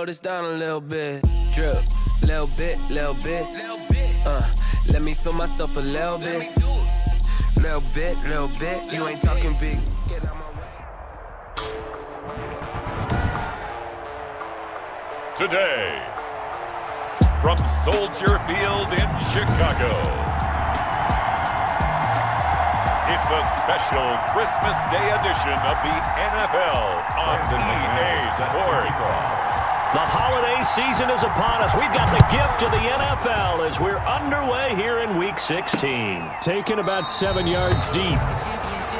slow this down a little bit. Drip, little bit. Let me feel myself a little bit. Little bit. You ain't talking big. Get out my way. Today, from Soldier Field in Chicago, it's a special Christmas Day edition of the NFL on EA Sports. The holiday season is upon us. We've got the gift of the NFL as we're underway here in Week 16. Taken about 7 yards deep.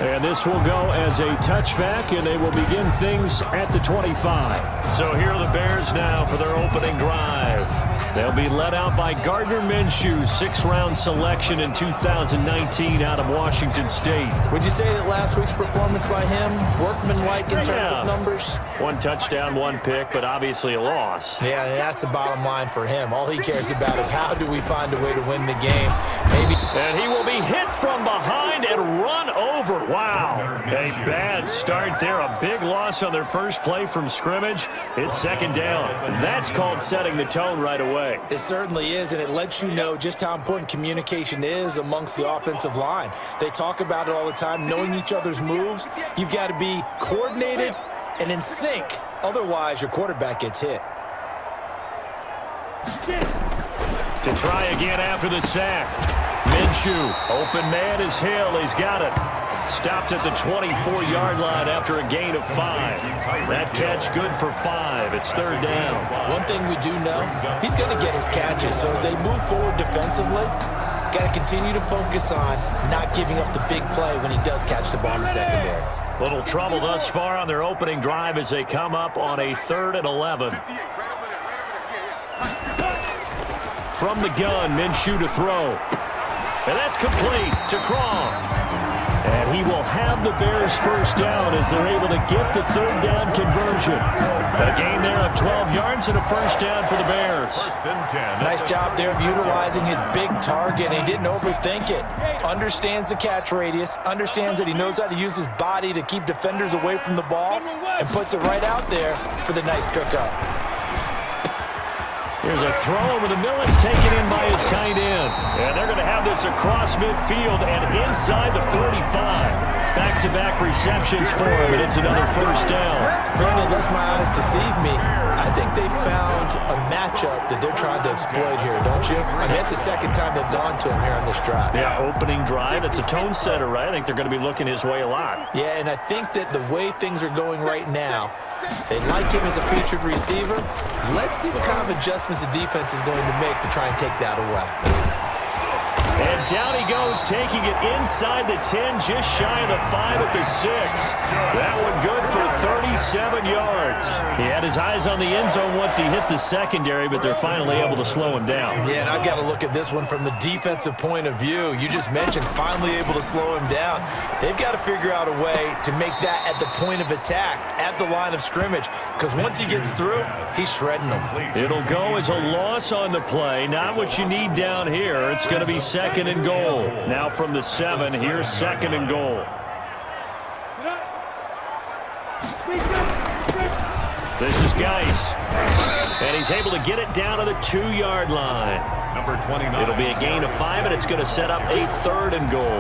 And this will go as a touchback, and they will begin things at the 25. So here are the Bears now for their opening drive. They'll be led out by Gardner Minshew, sixth-round selection in 2019 out of Washington State. Would you say that last week's performance by him, workmanlike in terms of numbers? One touchdown, one pick, but obviously a loss. Yeah, and that's the bottom line for him. All he cares about is how do we find a way to win the game. Maybe. And he will be hit from behind and run over. Wow. A bad start there. A big loss on their first play from scrimmage. It's second down. That's called setting the tone right away. It certainly is, and it lets you know just how important communication is amongst the offensive line. They talk about it all the time, knowing each other's moves. You've got to be coordinated and in sync. Otherwise, your quarterback gets hit. To try again after the sack. Minshew, open man is Hill. He's got it. Stopped at the 24-yard line after a gain of 5. That catch good for 5. It's third down. One thing we do know, he's going to get his catches. So as they move forward defensively, got to continue to focus on not giving up the big play when he does catch the ball in the secondary. Little trouble thus far on their opening drive as they come up on a 3rd and 11. From the gun, Minshew to throw. And that's complete to Croft. And he will have the Bears first down as they're able to get the third down conversion. A gain there of 12 yards and a first down for the Bears. Nice job there of utilizing his big target. He didn't overthink it. Understands the catch radius. Understands that he knows how to use his body to keep defenders away from the ball. And puts it right out there for the nice pickup. Here's a throw over the middle. It's taken in by his tight end. And they're going to have this across midfield and inside the 35. Back-to-back receptions for him, and it's another first down. Brandon, lest my eyes deceive me, I think they found a matchup that they're trying to exploit here, don't you? I mean, it's the second time they've gone to him here on this drive. Yeah, opening drive. It's a tone setter, right? I think they're going to be looking his way a lot. Yeah, and I think that the way things are going right now, they like him as a featured receiver. Let's see what kind of adjustments the defense is going to make to try and take that away. And down he goes, taking it inside the 10, just shy of the 5 at the 6. That one good for 37 yards. He had his eyes on the end zone once he hit the secondary, but they're finally able to slow him down. Yeah, and I've got to look at this one from the defensive point of view. You just mentioned finally able to slow him down. They've got to figure out a way to make that at the point of attack, at the line of scrimmage, because once he gets through, he's shredding them. It'll go as a loss on the play. Not what you need down here. It's going to be second and goal. Now from the 7, here's second and goal. This is Geis. And he's able to get it down to the 2-yard line. Number 29. It'll be a gain of 5, and it's going to set up a 3rd and goal.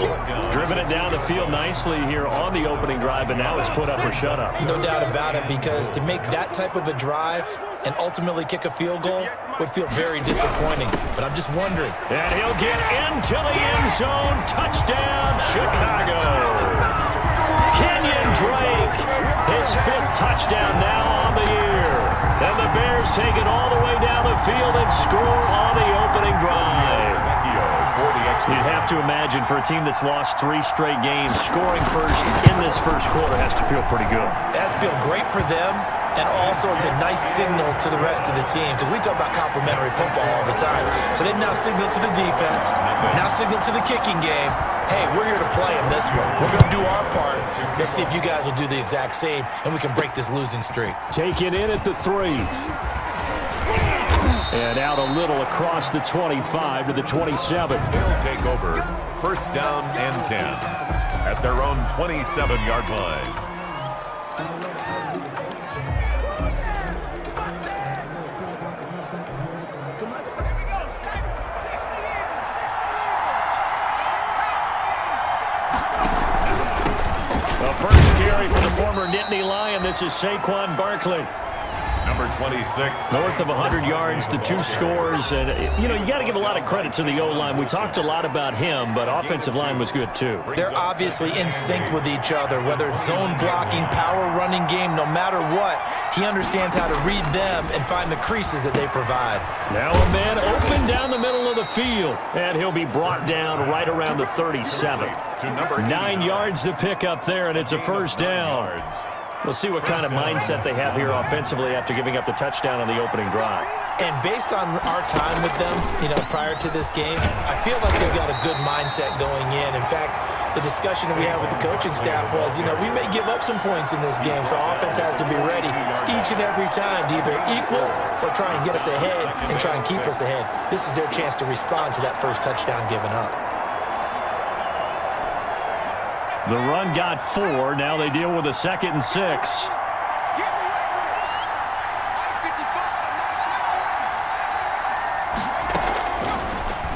Driven it down the field nicely here on the opening drive, and now it's put up or shut up. No doubt about it, because to make that type of a drive and ultimately kick a field goal would feel very disappointing. But I'm just wondering. And he'll get into the end zone. Touchdown, Chicago. Kenyon Drake, his 5th touchdown now on the year. And the Bears take it all the way down the field and score on the opening drive. You'd have to imagine for a team that's lost 3 straight games, scoring first in this first quarter has to feel pretty good. It has to feel great for them, and also it's a nice signal to the rest of the team, because we talk about complementary football all the time. So they've now signaled to the defense, now signaled to the kicking game, hey, we're here to play in this one. We're going to do our part. Let's see if you guys will do the exact same, and we can break this losing streak. Taken in at the 3. And out a little across the 25 to the 27. They'll take over first down and 10 at their own 27-yard line. former Nittany Lion. This is Saquon Barkley. Number 26. North of 100 yards, the 2 scores. And, you got to give a lot of credit to the O-line. We talked a lot about him, but offensive line was good, too. They're obviously in sync with each other, whether it's zone blocking, power running game, no matter what. He understands how to read them and find the creases that they provide. Now a man open down the middle of the field, and he'll be brought down right around the 37. 9 yards to pick up there, and it's a first down. We'll see what kind of mindset they have here offensively after giving up the touchdown on the opening drive. And based on our time with them, prior to this game, I feel like they've got a good mindset going in. In fact, the discussion that we had with the coaching staff was, we may give up some points in this game, so offense has to be ready each and every time to either equal or try and get us ahead and try and keep us ahead. This is their chance to respond to that first touchdown given up. The run got 4. Now they deal with a 2nd and 6.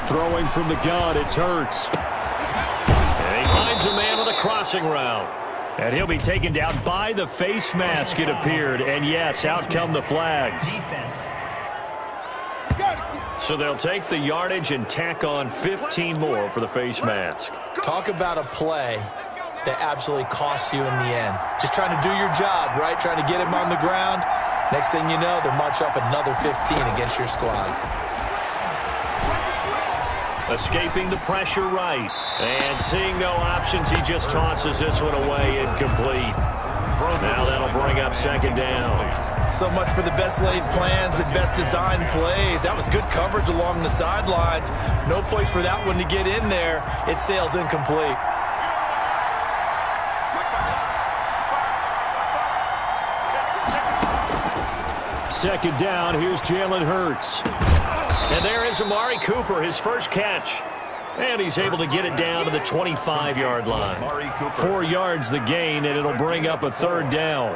Throwing from the gun, it's Hurts. And he finds a man with a crossing route. And he'll be taken down by the face mask, it appeared. And yes, out come the flags. So they'll take the yardage and tack on 15 more for the face mask. Talk about a play that absolutely costs you in the end. Just trying to do your job, right? Trying to get him on the ground. Next thing you know, they're marching off another 15 against your squad. Escaping the pressure right. And seeing no options, he just tosses this one away incomplete. Now that'll bring up 2nd down. So much for the best laid plans and best designed plays. That was good coverage along the sidelines. No place for that one to get in there. It sails incomplete. 2nd down, here's Jalen Hurts. And there is Amari Cooper, his first catch. And he's able to get it down to the 25-yard line. 4 yards the gain, and it'll bring up a 3rd down.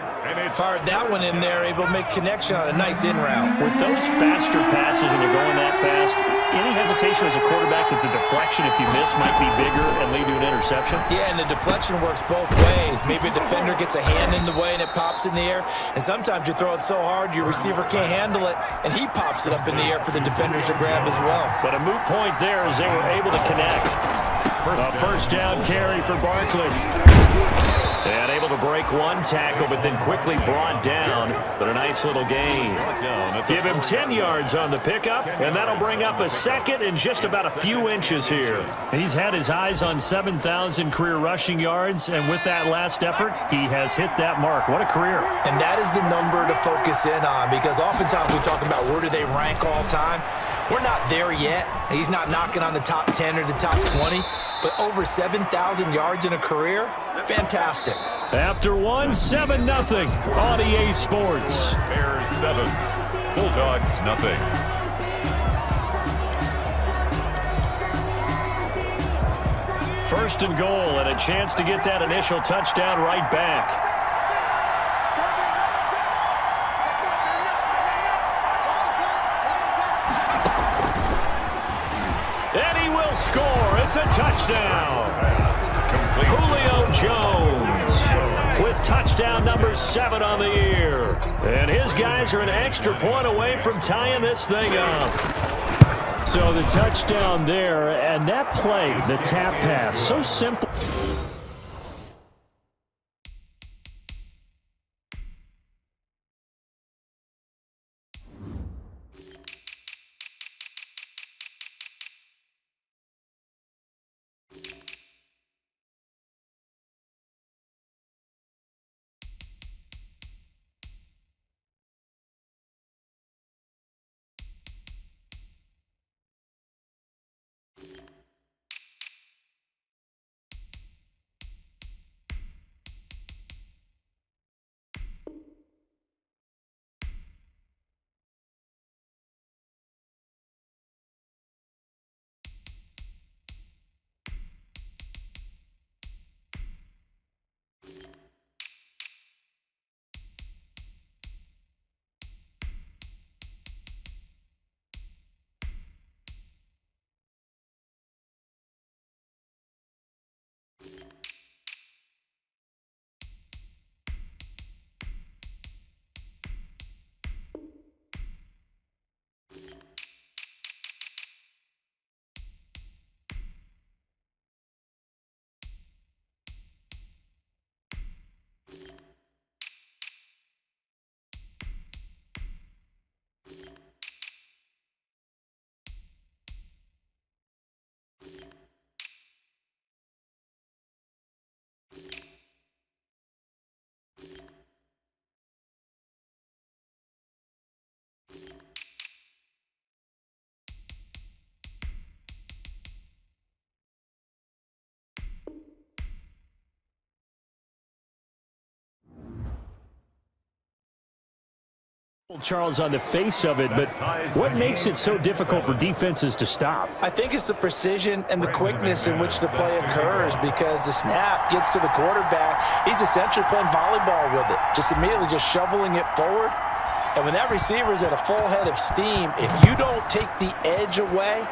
Fired that one in there, able to make connection on a nice in route. With those faster passes when they're going that fast, any hesitation as a quarterback that the deflection, if you miss, might be bigger and lead to an interception? Yeah, and the deflection works both ways. Maybe a defender gets a hand in the way and it pops in the air. And sometimes you throw it so hard your receiver can't handle it, and he pops it up in the air for the defenders to grab as well. But a moot point there as they were able to connect. A first down carry for Barkley. And able to break one tackle, but then quickly brought down. But a nice little gain. Give him 10 yards on the pickup, and that'll bring up a 2nd and just about a few inches here. He's had his eyes on 7,000 career rushing yards, and with that last effort, he has hit that mark. What a career. And that is the number to focus in on, because oftentimes we talk about where do they rank all time. We're not there yet. He's not knocking on the top 10 or the top 20, but over 7,000 yards in a career, fantastic. After 7-0 on EA Sports. Bears 7, Bulldogs nothing. First and goal, and a chance to get that initial touchdown right back. And he will score. It's a touchdown. Julio Jones with touchdown number 7 on the year. And his guys are an extra point away from tying this thing up. So the touchdown there, and that play, the tap pass, so simple. Charles, on the face of it, but what makes it so difficult for defenses to stop? I think it's the precision and the quickness in which the play occurs, because the snap gets to the quarterback. He's essentially playing volleyball with it, just immediately just shoveling it forward. And when that receiver's at a full head of steam, if you don't take the edge away,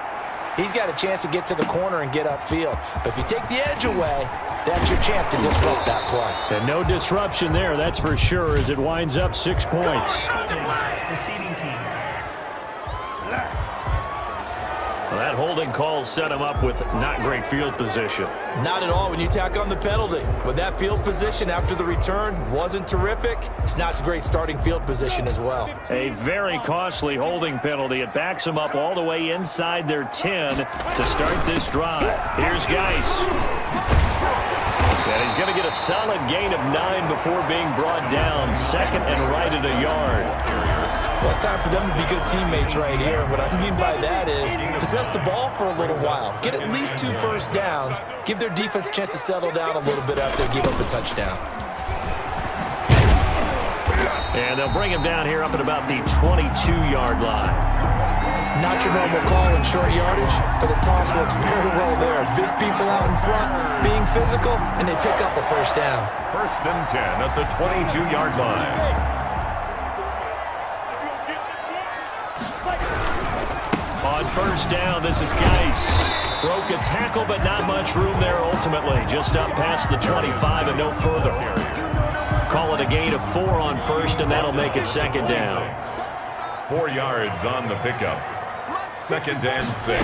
he's got a chance to get to the corner and get upfield. But if you take the edge away, that's your chance to disrupt that play. And no disruption there, that's for sure, as it winds up 6 points. Receiving team. Well, that holding call set him up with not great field position. Not at all when you tack on the penalty. With that field position after the return wasn't terrific, it's not a great starting field position as well. A very costly holding penalty. It backs him up all the way inside their 10 to start this drive. Here's Geis. And he's going to get a solid gain of 9 before being brought down. Second and right at a yard. Well, it's time for them to be good teammates right here. What I mean by that is possess the ball for a little while. Get at least 2 first downs. Give their defense a chance to settle down a little bit after they give up a touchdown. And they'll bring him down here up at about the 22-yard line. Not your normal call in short yardage, but the toss works very well there. Big people out in front, being physical, and they pick up a first down. First and 10 at the 22-yard line. On first down, this is Geis. Broke a tackle, but not much room there ultimately. Just up past the 25 and no further. Call it a gain of 4 on first, and that'll make it second down. 4 yards on the pickup. Second and 6.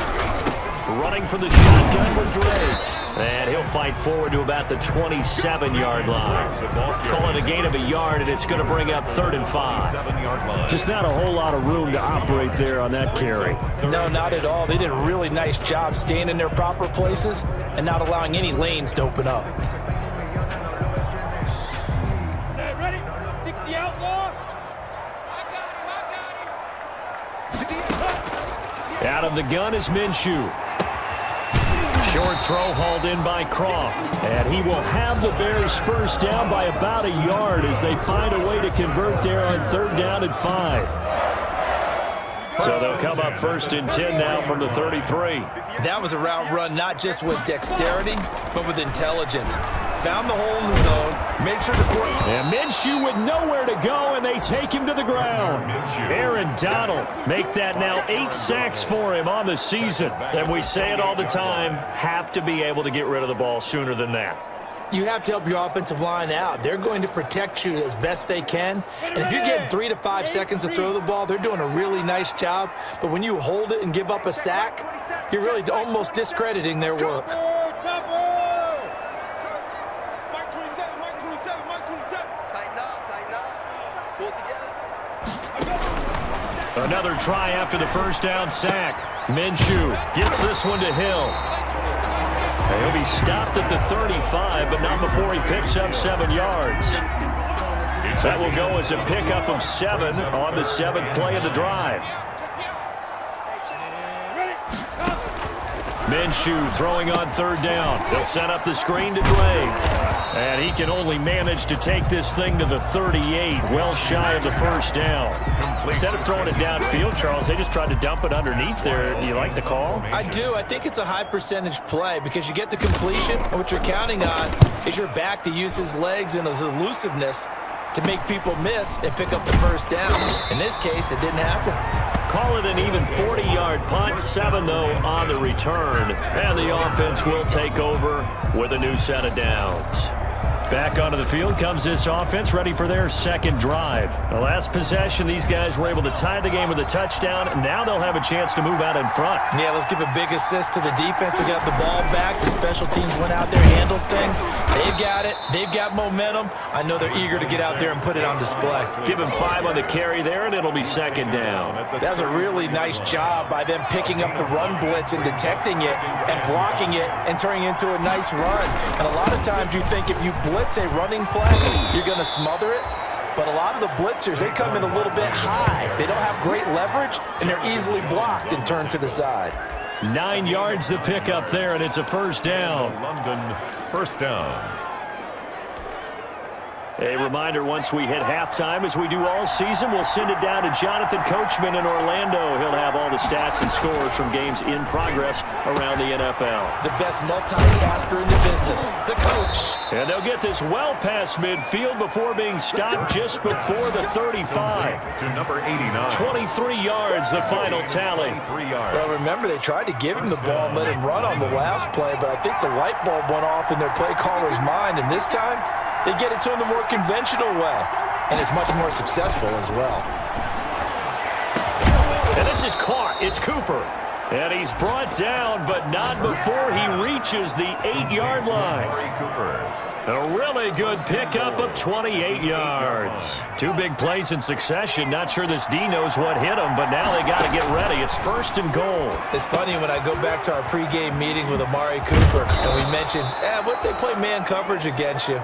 Running for the shotgun with Drake. And he'll fight forward to about the 27-yard line. Call it a gain of a yard, and it's going to bring up 3rd and 5. Just not a whole lot of room to operate there on that carry. No, not at all. They did a really nice job staying in their proper places and not allowing any lanes to open up. Ready? 60 outlaw. Out of the gun is Minshew. Short throw hauled in by Croft. And he will have the Bears first down by about a yard as they find a way to convert there on 3rd down and 5. So they'll come up first and 10 now from the 33. That was a route run not just with dexterity, but with intelligence. Found the hole in the zone, made sure the quarterback. And Minshew with nowhere to go, and they take him to the ground. Aaron Donald make that now 8 sacks for him on the season. And we say it all the time, have to be able to get rid of the ball sooner than that. You have to help your offensive line out. They're going to protect you as best they can. And if you're getting 3 to 5 seconds to throw the ball, they're doing a really nice job. But when you hold it and give up a sack, you're really almost discrediting their work. Another try after the first down sack. Minshew gets this one to Hill. He'll be stopped at the 35, but not before he picks up 7 yards. That will go as a pickup of 7 on the 7th play of the drive. Minshew throwing on 3rd down. They'll set up the screen to Drake. And he can only manage to take this thing to the 38, well shy of the first down. Instead of throwing it downfield, Charles, they just tried to dump it underneath there. Do you like the call? I do. I think it's a high percentage play because you get the completion, and what you're counting on is your back to use his legs and his elusiveness to make people miss and pick up the first down. In this case, it didn't happen. Call it an even 40-yard punt, 7 though on the return. And the offense will take over with a new set of downs. Back onto the field comes this offense, ready for their second drive. The last possession, these guys were able to tie the game with a touchdown, and now they'll have a chance to move out in front. Yeah, let's give a big assist to the defense who got the ball back. The special teams went out there, handled things. They've got it. They've got momentum. I know they're eager to get out there and put it on display. Give him 5 on the carry there, and it'll be second down. That was a really nice job by them picking up the run blitz and detecting it and blocking it and turning it into a nice run. And a lot of times you think if you blitz a running play, you're going to smother it. But a lot of the blitzers, they come in a little bit high. They don't have great leverage, and they're easily blocked and turned to the side. 9 yards to pick up there, and it's a first down. London, first down. A reminder, once we hit halftime, as we do all season, we'll send it down to Jonathan Coachman in Orlando. He'll have all the stats and scores from games in progress around the NFL. The best multitasker in the business, the coach. And they'll get this well past midfield before being stopped just before the 35. To number 89. 23 yards, the final tally. Well, remember, they tried to give him the ball and let him run on the last play, but I think the light bulb went off in their play caller's mind, and this time, they get it to him the more conventional way, and it's much more successful as well. And this is caught. It's Cooper. And he's brought down, but not before he reaches the 8-yard line. A really good pickup of 28 yards. Two big plays in succession. Not sure this D knows what hit him, but now they got to get ready. It's 1st and goal. It's funny when I go back to our pregame meeting with Amari Cooper, and we mentioned, what if they play man coverage against you?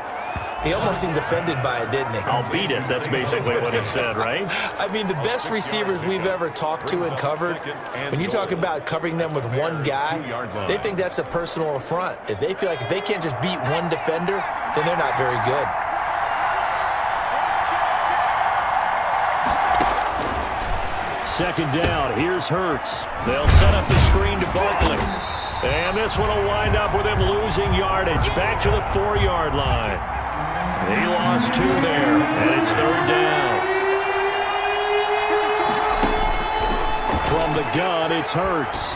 He almost seemed offended by it, didn't he? I'll beat it. That's basically what it said, right? I mean, the best receivers we've ever talked to and covered, when you talk about covering them with one guy, they think that's a personal affront. If they feel like if they can't just beat one defender, then they're not very good. Second down. Here's Hurts. They'll set up the screen to Barkley. And this one will wind up with him losing yardage. Back to the 4-yard line. He lost 2 there, and it's 3rd down. From the gun, it's Hurts.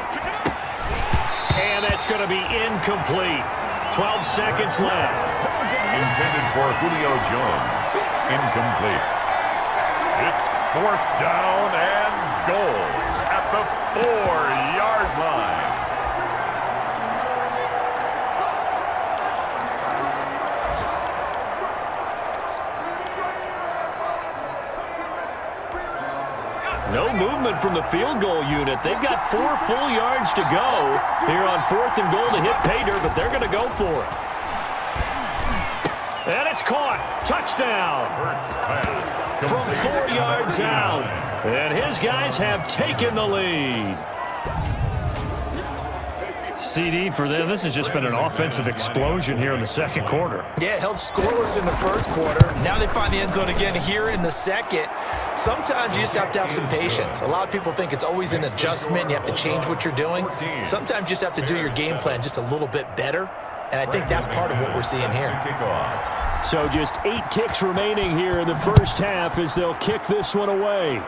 And that's going to be incomplete. 12 seconds left. Intended for Julio Jones. Incomplete. It's 4th down and goal at the 4-yard line. No movement from the field goal unit. They've got 4 full yards to go here on 4th and goal to hit Pater, but they're going to go for it. And it's caught. Touchdown. From 4 yards out. And his guys have taken the lead. CD for them. This has just been an offensive explosion here in the second quarter. Yeah, held scoreless in the first quarter. Now they find the end zone again here in the second. Sometimes you just have to have some patience. A lot of people think it's always an adjustment. You have to change what you're doing. Sometimes you just have to do your game plan just a little bit better. And I think that's part of what we're seeing here. So just 8 ticks remaining here in the first half as they'll kick this one away.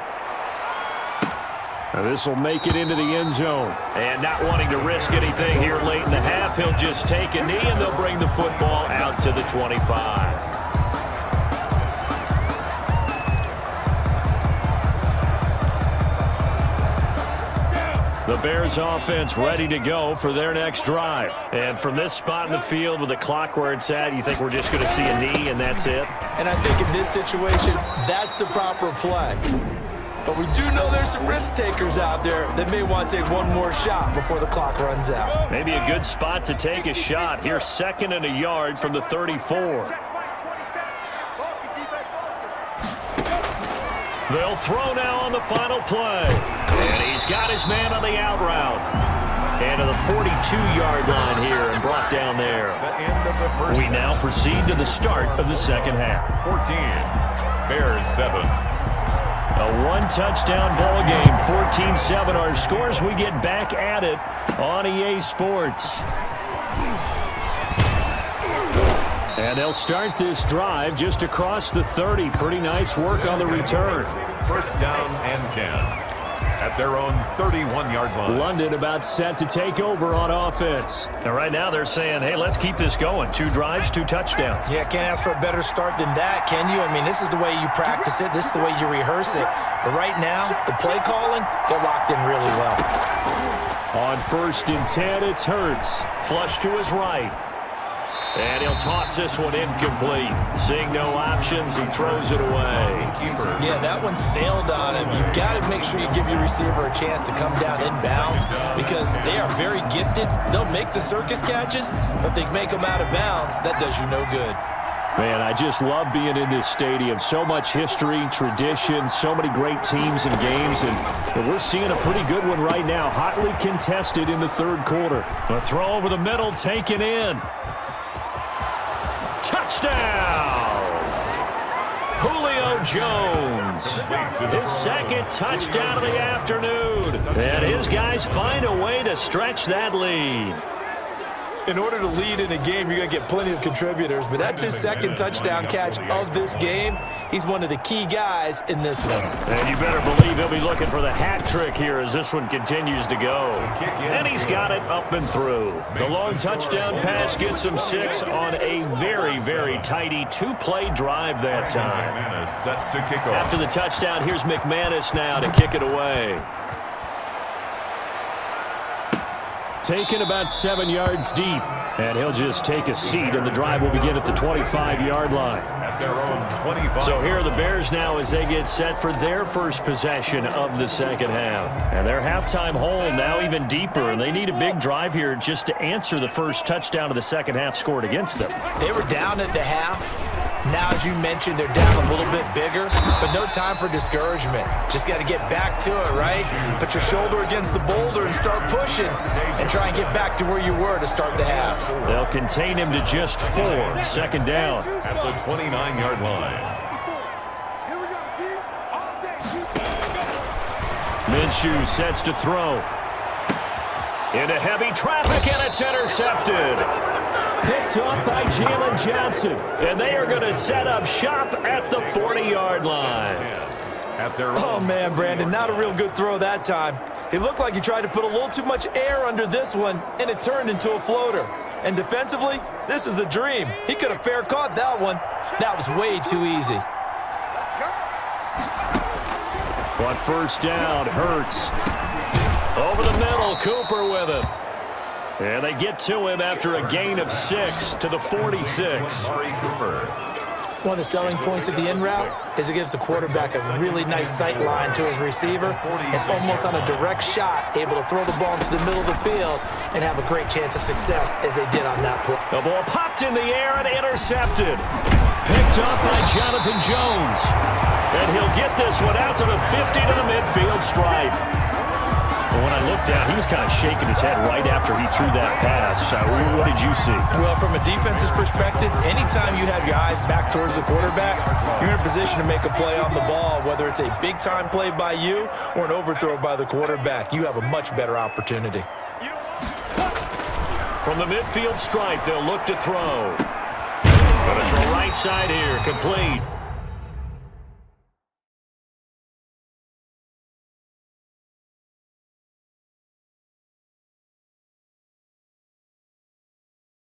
Now this will make it into the end zone. And not wanting to risk anything here late in the half, he'll just take a knee and they'll bring the football out to the 25. The Bears offense ready to go for their next drive. And from this spot in the field with the clock where it's at, you think we're just going to see a knee and that's it? And I think in this situation, that's the proper play. But we do know there's some risk takers out there that may want to take one more shot before the clock runs out. Maybe a good spot to take a shot. Here's 2nd and a yard from the 34. They'll throw now on the final play. And he's got his man on the out route. And to the 42-yard line here and brought down there. We now proceed to the start of the second half. 14, Bears 7. A one-touchdown ball game, 14-7 our scores. We get back at it on EA Sports. And they'll start this drive just across the 30. Pretty nice work on the return. 1st down and 10 at their own 31-yard line. London about set to take over on offense. And right now they're saying, hey, let's keep this going. 2 drives, 2 touchdowns. Yeah, can't ask for a better start than that, can you? I mean, this is the way you practice it. This is the way you rehearse it. But right now, the play calling, they're locked in really well. On 1st and 10, it's Hurts. Flush to his right. And he'll toss this one incomplete. Seeing no options, he throws it away. Yeah, that one sailed on him. You've got to make sure you give your receiver a chance to come down inbounds because they are very gifted. They'll make the circus catches, but they make them out of bounds. That does you no good. Man, I just love being in this stadium. So much history, tradition, so many great teams and games, and we're seeing a pretty good one right now. Hotly contested in the 3rd quarter. A throw over the middle, taken in. Touchdown! Julio Jones. His second touchdown of the afternoon. And his guys find a way to stretch that lead. In order to lead in a game, you're going to get plenty of contributors, but that's his second touchdown catch of this game. He's one of the key guys in this one. And you better believe he'll be looking for the hat trick here as this one continues to go. And he's got it up and through. The long touchdown pass gets him 6 on a very, very tidy 2-play drive that time. After the touchdown, here's McManus now to kick it away. Taken about 7 yards deep, and he'll just take a seat, and the drive will begin at the 25-yard line. At their own 25. So here are the Bears now as they get set for their first possession of the second half. And their halftime hole now even deeper, and they need a big drive here just to answer the first touchdown of the second half scored against them. They were down at the half. Now, as you mentioned, they're down a little bit bigger, but no time for discouragement. Just got to get back to it, right? Put your shoulder against the boulder and start pushing and try and get back to where you were to start the half. They'll contain him to just 4. Second down. At the 29-yard line. Minshew sets to throw. Into heavy traffic, and it's intercepted. Picked up by Jalen Johnson. And they are going to set up shop at the 40-yard line. Oh, man, Brandon, not a real good throw that time. It looked like he tried to put a little too much air under this one, and it turned into a floater. And defensively, this is a dream. He could have fair caught that one. That was way too easy. On first down, Hurts. Over the middle, Cooper with him. And they get to him after a gain of 6 to the 46. One of the selling points of the in route is it gives the quarterback a really nice sight line to his receiver and almost on a direct shot able to throw the ball into the middle of the field and have a great chance of success as they did on that play. The ball popped in the air and intercepted. Picked up by Jonathan Jones. And he'll get this one out to the 50 to the midfield stripe. But when I looked down, he was kind of shaking his head right after he threw that pass. What did you see? Well, from a defense's perspective, anytime you have your eyes back towards the quarterback, you're in a position to make a play on the ball, whether it's a big-time play by you or an overthrow by the quarterback. You have a much better opportunity. From the midfield stripe, they'll look to throw. But it's the right side here, complete.